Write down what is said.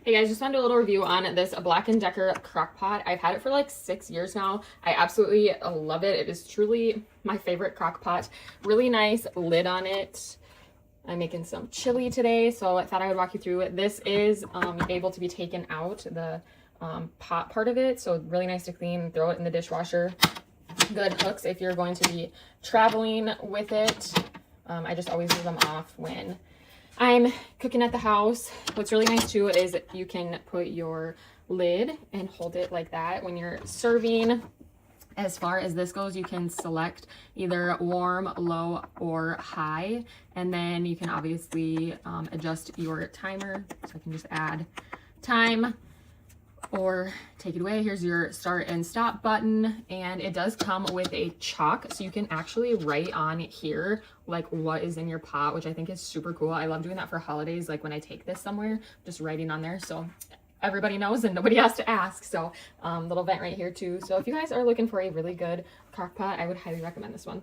Hey guys, just want to do a little review on this Black & Decker crock pot. I've had it for like 6 years now. I absolutely love it. It is truly my favorite crock pot. Really nice lid on it. I'm making some chili today, so I thought I would walk you through it. This is able to be taken out, the pot part of it, so really nice to clean. Throw it in the dishwasher. Good hooks if you're going to be traveling with it. I just always leave them off when I'm cooking at the house. What's really nice too is you can put your lid and hold it like that when you're serving. As far as this goes, you can select either warm, low, or high, and then you can obviously adjust your timer. So I can just add time or take it away. Here's your start and stop button, and it does come with a chalk, so you can actually write on here like what is in your pot, which I think is super cool. I love doing that for holidays, like when I take this somewhere, just writing on there so everybody knows and nobody has to ask. So little vent right here too. So if you guys are looking for a really good crock pot, I would highly recommend this one.